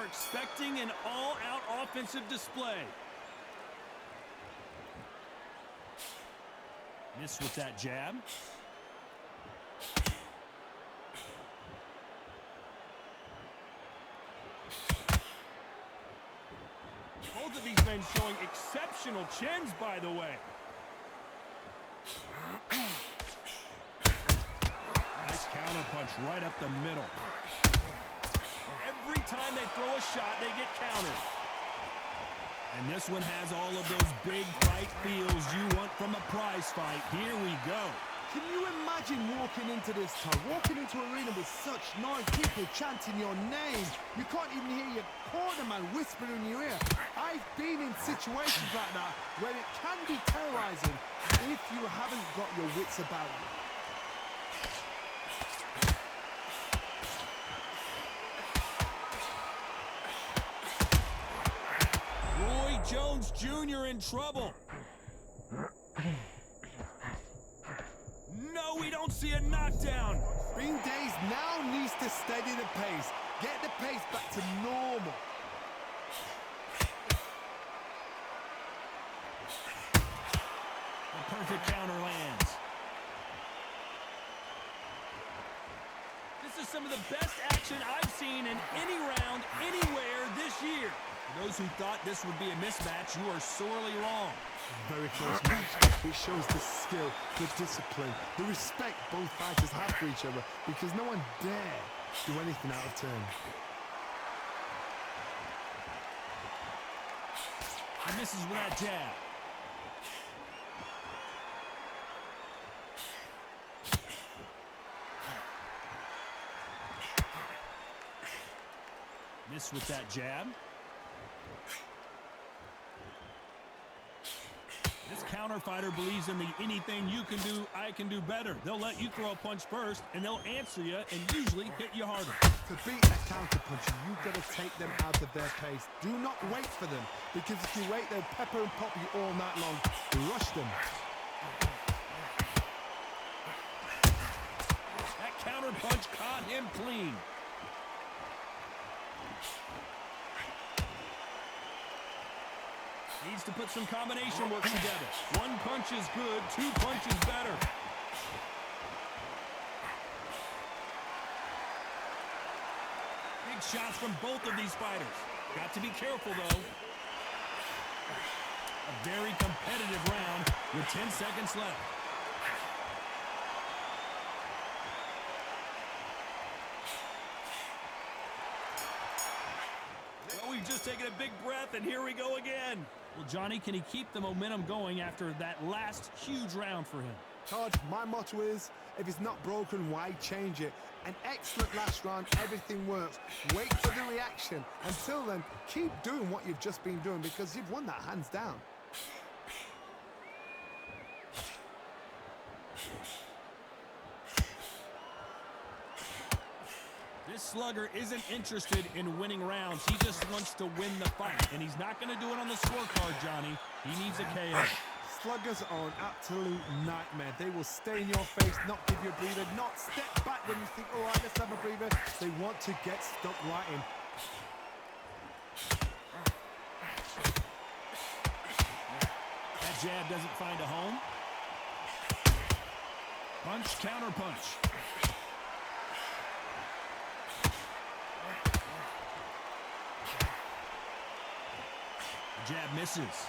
expecting an all-out offensive display. Missed with that jab. Both of these men showing exceptional chins, by the way. Nice counter punch right up the middle. Every time they throw a shot, they get countered. And this one has all of those big fight feels you want from a prize fight. Here we go. Can you imagine walking into this time, walking into an arena with such noise, people chanting your name? You can't even hear your cornerman whispering in your ear. I've been in situations like that where it can be terrorizing if you haven't got your wits about you. Roy Jones Jr. in trouble. No, we don't see a knockdown. Bean Days now needs to steady the pace, get the pace back to normal. The perfect counter lands. This is some of the best action I've seen in any round, anywhere this year. For those who thought this would be a mismatch, you are sorely wrong. Very close match. It shows the skill, the discipline, the respect both fighters have for each other, because no one dare do anything out of turn. He misses with that jab. Missed with that jab. This counter fighter believes in the anything you can do, I can do better. They'll let you throw a punch first, and they'll answer you and usually hit you harder. To beat a counter puncher, you've got to take them out of their pace. Do not wait for them, because if you wait, they'll pepper and pop you all night long. Rush them. That counter punch caught him clean. Needs to put some combination work together. One punch is good, two punches better. Big shots from both of these fighters. Got to be careful, though. A very competitive round with 10 seconds left. Well, we've just taken a big breath, and here we go again. Well, Johnny, can he keep the momentum going after that last huge round for him? Todd, my motto is, if it's not broken, why change it? An excellent last round, everything works. Wait for the reaction. Until then, keep doing what you've just been doing, because you've won that hands down. This slugger isn't interested in winning rounds. He just wants to win the fight, and he's not going to do it on the scorecard, Johnny. He needs a KO. Sluggers are an absolute nightmare. They will stay in your face, not give you a breather, not step back when you think, all right, let's have a breather. They want to get stuck right in. That jab doesn't find a home. Punch, counter punch. Jab misses.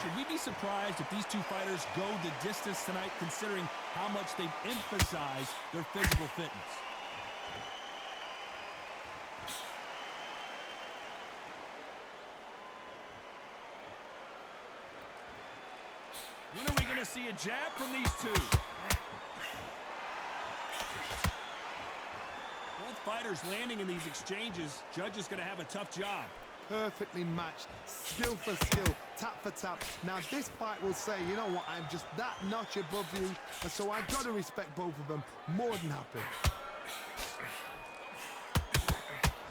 Should we be surprised if these two fighters go the distance tonight, considering how much they've emphasized their physical fitness? When are we going to see a jab from these two? Both fighters landing in these exchanges. Judge is going to have a tough job. Perfectly matched, skill for skill, tap for tap. Now this fight will say, you know what, I'm just that notch above you, and so I've got to respect both of them. More than happy.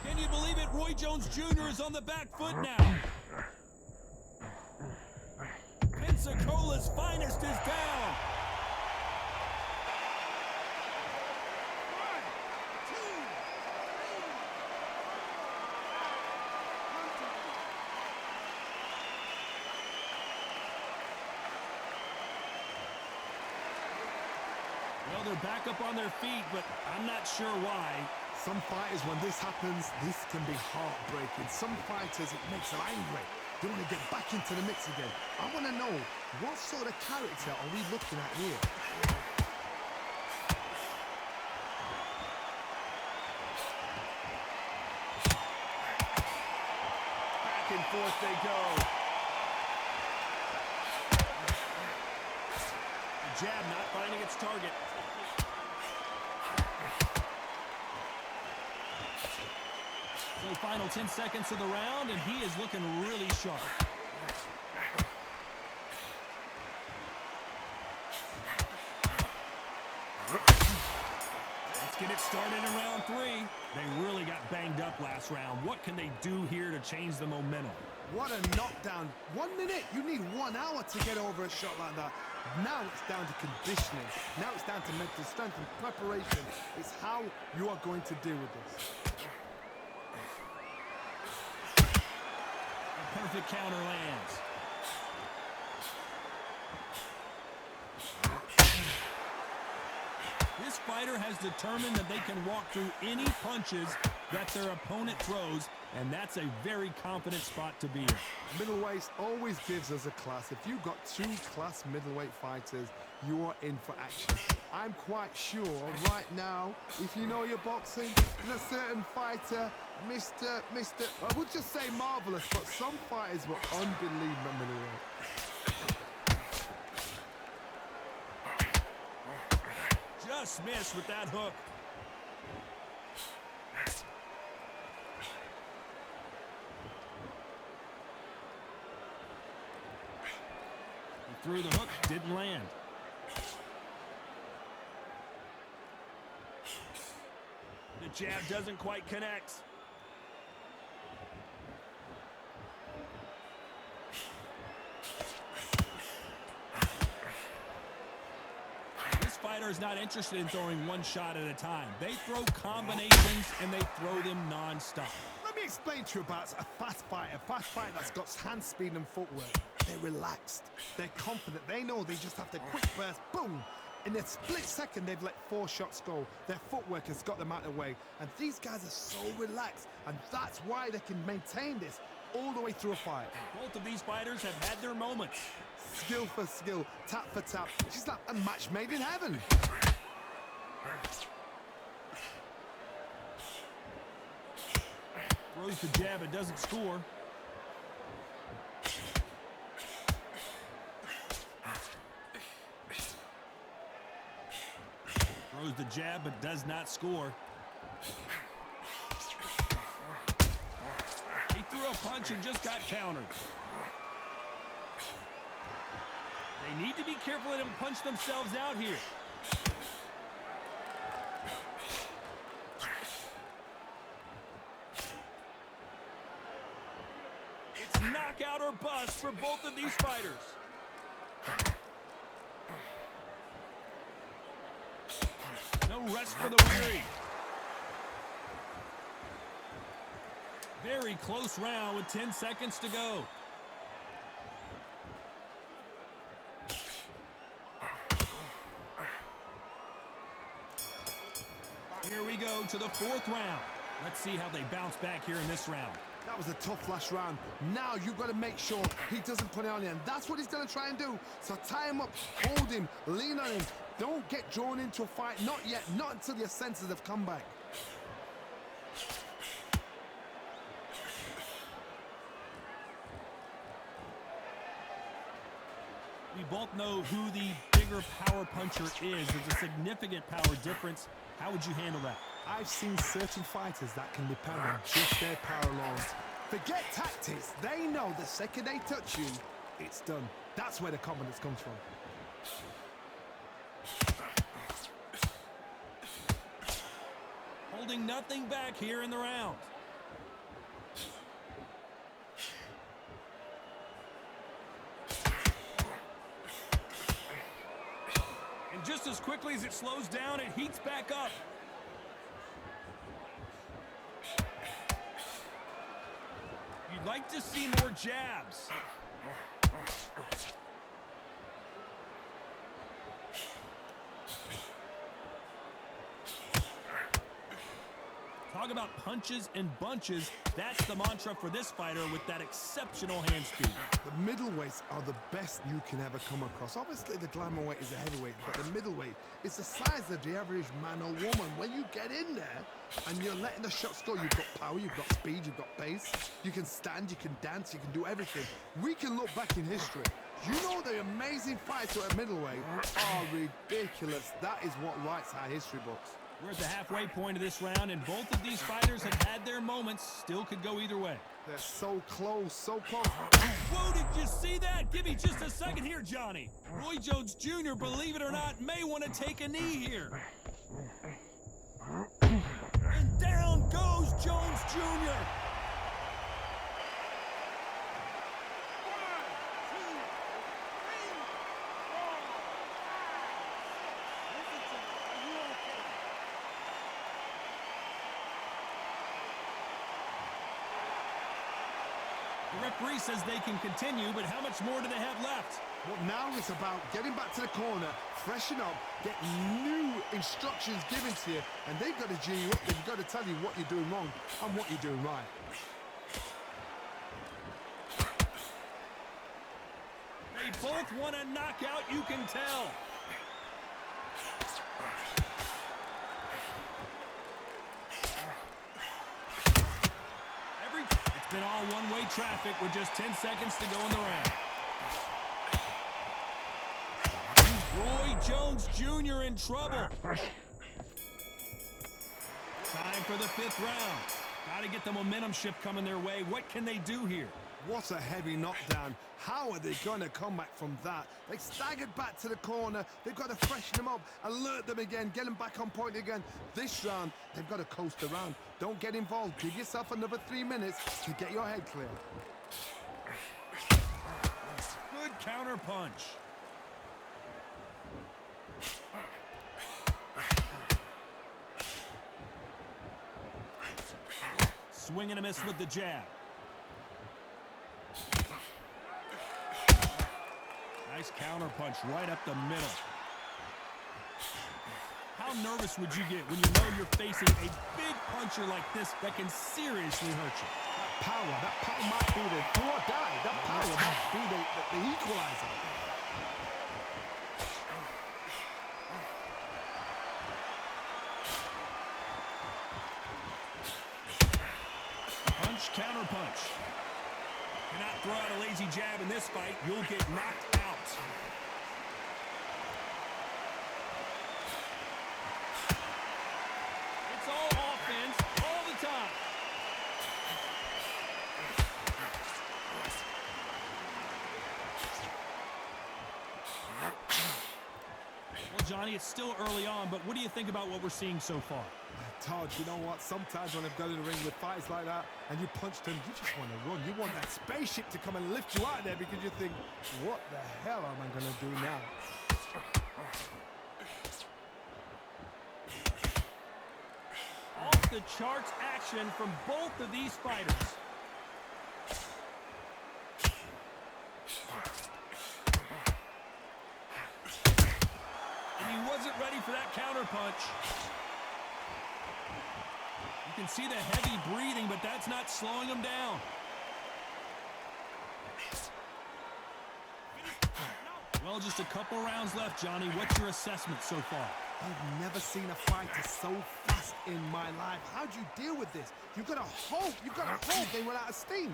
Can you believe it? Roy Jones Jr. is on the back foot now. Pensacola's finest is down. Well, they're back up on their feet, but I'm not sure why. Some fighters, when this happens, this can be heartbreaking. Some fighters, it makes them angry. They want to get back into the mix again. I want to know, what sort of character are we looking at here? Back and forth they go. The jab not finding its target. So final 10 seconds of the round, and he is looking really sharp. Let's get it started in round 3. They really got banged up last round. What can they do here to change the momentum? What a knockdown. 1 minute, you need 1 hour to get over a shot like that. Now it's down to conditioning. Now it's down to mental strength and preparation. It's how you are going to deal with this. Perfect counter lands. This fighter has determined that they can walk through any punches that their opponent throws, and that's a very confident spot to be in. Middleweight always gives us a class. If you've got 2 class middleweight fighters, you are in for action. I'm quite sure right now, if you know your boxing, there's a certain fighter, Mr. I would just say marvelous, but some fighters were unbelievable middleweight. Just missed with that hook. He threw the hook, didn't land. The jab doesn't quite connect. This fighter is not interested in throwing 1 shot at a time. They throw combinations and they throw them non-stop. Let me explain to you about a fast fighter that's got hand speed and footwork. They're relaxed, they're confident, they know they just have to quick burst, boom. In a split second, they've let 4 shots go. Their footwork has got them out of the way. And these guys are so relaxed, and that's why they can maintain this all the way through a fight. Both of these fighters have had their moments. Skill for skill, tap for tap. She's like a match made in heaven. Throws the jab, it doesn't score. Throws the jab, but does not score. He threw a punch and just got countered. They need to be careful and punch themselves out here. It's knockout or bust for both of these fighters. No rest for the weary. Very close round with 10 seconds to go. Here we go to the 4th round. Let's see how they bounce back here in this round. That was a tough last round. Now you've got to make sure he doesn't put it on you, and that's what he's going to try and do. So tie him up, hold him, lean on him. Don't get drawn into a fight. Not yet. Not until your senses have come back. We both know who the bigger power puncher is. There's a significant power difference. How would you handle that? I've seen certain fighters that can depend on just their power alone. Forget tactics. They know the second they touch you, it's done. That's where the confidence comes from. Holding nothing back here in the round. And just as quickly as it slows down, it heats back up. You'd like to see more jabs. Talk about punches and bunches. That's the mantra for this fighter with that exceptional hand speed. The middleweights are the best you can ever come across. Obviously, the glamour weight is a heavyweight, but the middleweight is the size of the average man or woman. When you get in there and you're letting the shots go, you've got power, you've got speed, you've got pace. You can stand, you can dance, you can do everything. We can look back in history. You know the amazing fights at middleweight are ridiculous. That is what writes our history books. We're at the halfway point of this round, and both of these fighters have had their moments. Still could go either way. They're so close, so close. Whoa, did you see that? Give me just a second here, Johnny. Roy Jones Jr., believe it or not, may want to take a knee here. And down goes Jones Jr. The referee says they can continue, but how much more do they have left? Well, now it's about getting back to the corner, freshen up, get new instructions given to you, and they've got to G you up. They've got to tell you what you're doing wrong and what you're doing right. They both want a knockout, you can tell. It's been all one-way traffic with just 10 seconds to go in the round. Roy Jones Jr. in trouble. Time for the fifth round. Got to get the momentum shift coming their way. What can they do here? What a heavy knockdown. How are they going to come back from that? They staggered back to the corner. They've got to freshen them up, alert them again, get them back on point again. This round, they've got to coast around. Don't get involved. Give yourself another 3 minutes to get your head clear. Good counter punch. Swing and a miss with the jab. Nice counter punch right up the middle. How nervous would you get when you know you're facing a big puncher like this that can seriously hurt you? That power might be the do or die. That power might be the equalizer. Punch, counter punch. Cannot throw out a lazy jab in this fight. You'll get knocked out. It's all offense all the time. Well, Johnny, it's still early on, but what do you think about what we're seeing so far? Todd, you know what? Sometimes when I've got in the ring with fights like that and you punch them, you just want to run. You want that spaceship to come and lift you out of there because you think, what the hell am I going to do now? Off the charts action from both of these fighters. And he wasn't ready for that counter punch. You can see the heavy breathing, but that's not slowing him down. Well, just a couple rounds left, Johnny. What's your assessment so far? I've never seen a fighter so fast in my life. How do you deal with this? You've got to hope. You've got to hope they run out of steam.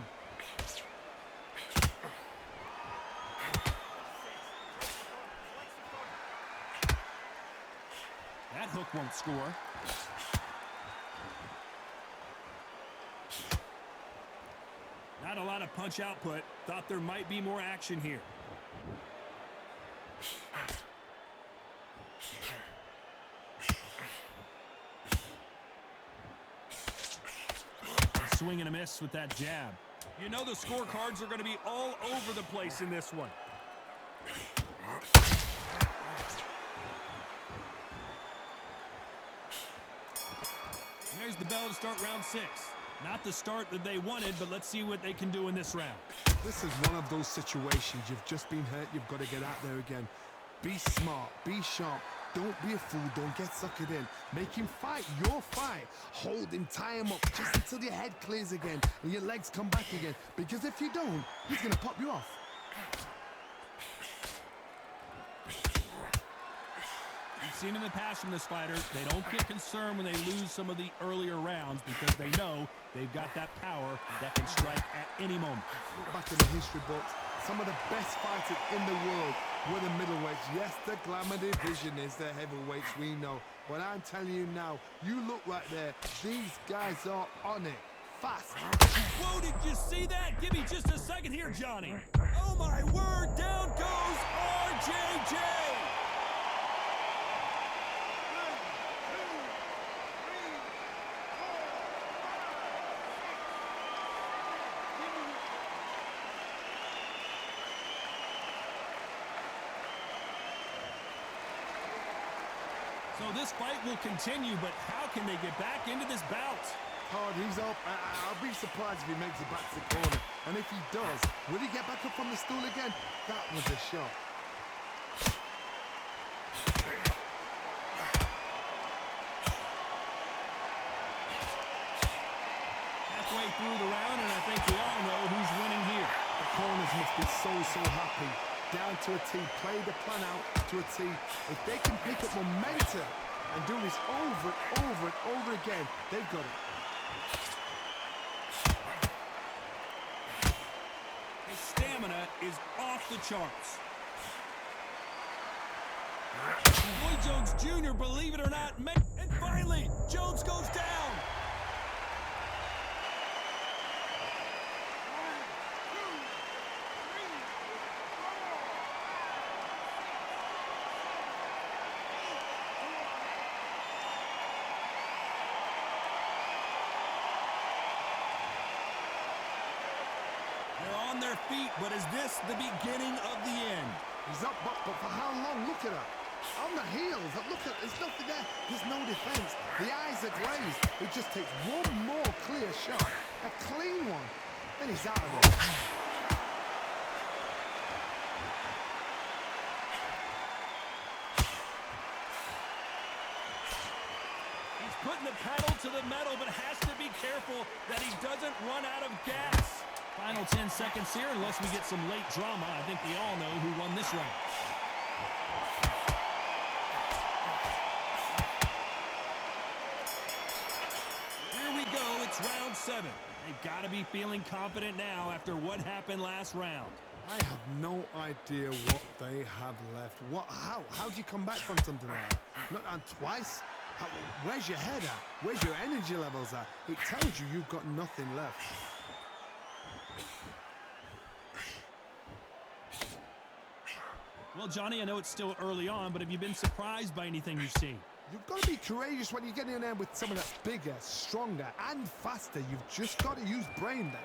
That hook won't score. Not a lot of punch output. Thought there might be more action here. Swing and a miss with that jab. You know the scorecards are going to be all over the place in this one. There's the bell to start round 6. Not the start that they wanted, but let's see what they can do in this round. This is one of those situations. You've just been hurt. You've got to get out there again. Be smart. Be sharp. Don't be a fool. Don't get suckered in. Make him fight your fight. Hold him, tie him up just until your head clears again and your legs come back again. Because if you don't, he's going to pop you off. We've seen in the past from this fighter, they don't get concerned when they lose some of the earlier rounds because they know they've got that power that can strike at any moment. Look back in the history books. Some of the best fighters in the world were the middleweights. Yes, the glamour division is the heavyweights, we know. But I'm telling you now, you look right there, these guys are on it. Fast. Whoa, did you see that? Give me just a second here, Johnny. Oh, my word. Down goes RJJ. So this fight will continue, but how can they get back into this bout? Hard, he's up. I'll be surprised if he makes it back to the corner. And if he does, will he get back up from the stool again? That was a shot. Halfway through the round, and I think we all know who's winning here. The corners must be so happy. Down to a T, play the plan out to a T. If they can pick up momentum and do this over and over and over again, they've got it. His stamina is off the charts. Boy Jones Jr., believe it or not, and finally, Jones goes down. On their feet, but is this the beginning of the end? He's up, but for how long? Look at her. On the heels. Look at, there's nothing there. There's no defense. The eyes are glazed. It just takes one more clear shot. A clean one. Then he's out of there. He's putting the pedal to the metal, but has to be careful that he doesn't run out of gas. Final 10 seconds here, unless we get some late drama. I think we all know who won this round. Here we go, it's round 7. They've got to be feeling confident now after what happened last round. I have no idea what they have left. How do you come back from something like that? Not on twice? Where's your head at? Where's your energy levels at? It tells you you've got nothing left. Well, Johnny, I know it's still early on, but have you been surprised by anything you've seen? You've got to be courageous when you get in there with someone that's bigger, stronger, and faster. You've just got to use brain then.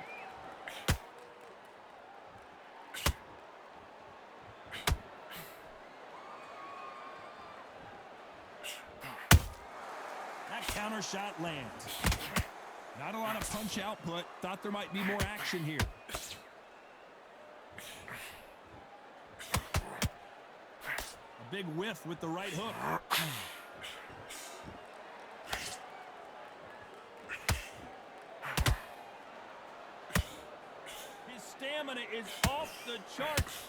That counter shot lands. Not a lot of punch output. Thought there might be more action here. A big whiff with the right hook. His stamina is off the charts.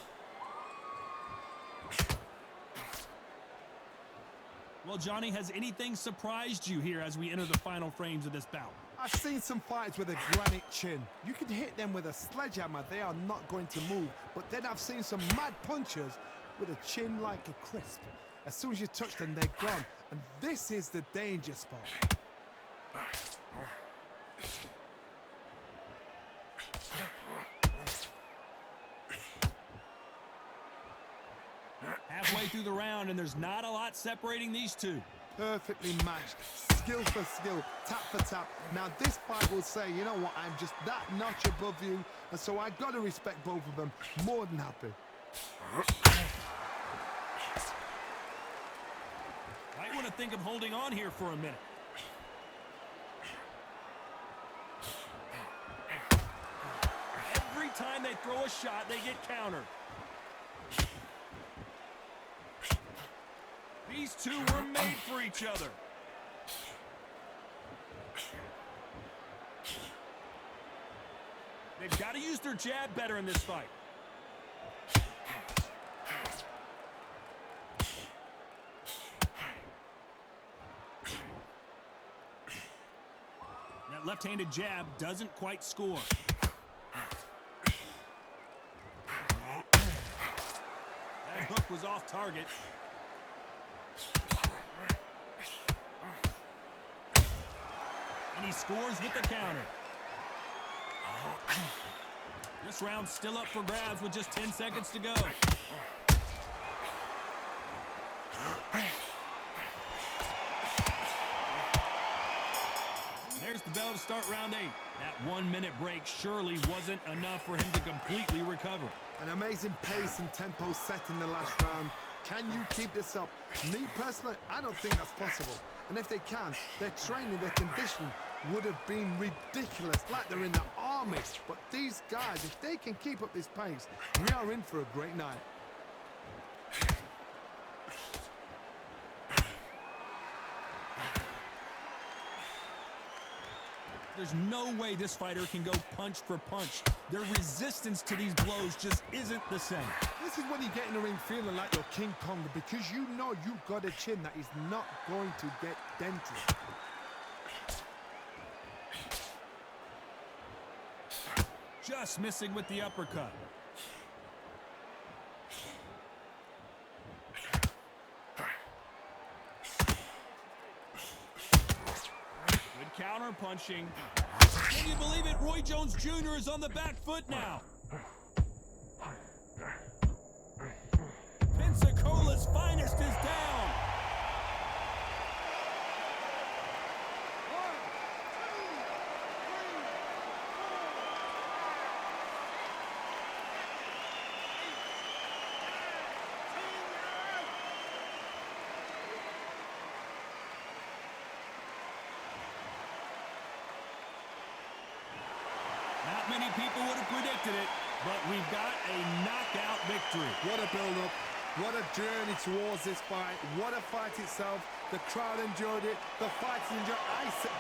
Well, Johnny, has anything surprised you here as we enter the final frames of this bout? I've seen some fighters with a granite chin. You can hit them with a sledgehammer, they are not going to move. But then I've seen some mad punchers with a chin like a crisp. As soon as you touch them, they're gone. And this is the danger spot. Halfway through the round, and there's not a lot separating these two. Perfectly matched, skill for skill, tap for tap. Now this fight will say, you know what, I'm just that notch above you, and so I've got to respect both of them. More than happy. Might want to think of holding on here for a minute. Every time they throw a shot, they get countered. These two were made for each other. They've got to use their jab better in this fight. That left-handed jab doesn't quite score. That hook was off target. And he scores with the counter. This round's still up for grabs with just 10 seconds to go. There's the bell to start round 8. That 1-minute break surely wasn't enough for him to completely recover. An amazing pace and tempo set in the last round. Can you keep this up? Me personally, I don't think that's possible. And if they can, their training, their conditioning would have been ridiculous, like they're in the army. But these guys, if they can keep up this pace, we are in for a great night. There's no way this fighter can go punch for punch. Their resistance to these blows just isn't the same. This is when you get in the ring feeling like you're King Kong, because you know you've got a chin that is not going to get dented. Just missing with the uppercut. Good counter punching. Can you believe it? Roy Jones Jr. is on the back foot now. Pensacola's finest is down. Not many people would have predicted it, but we've got a knockout victory. What a build-up. What a journey towards this fight. What a fight itself. The crowd enjoyed it. The fighters enjoyed it.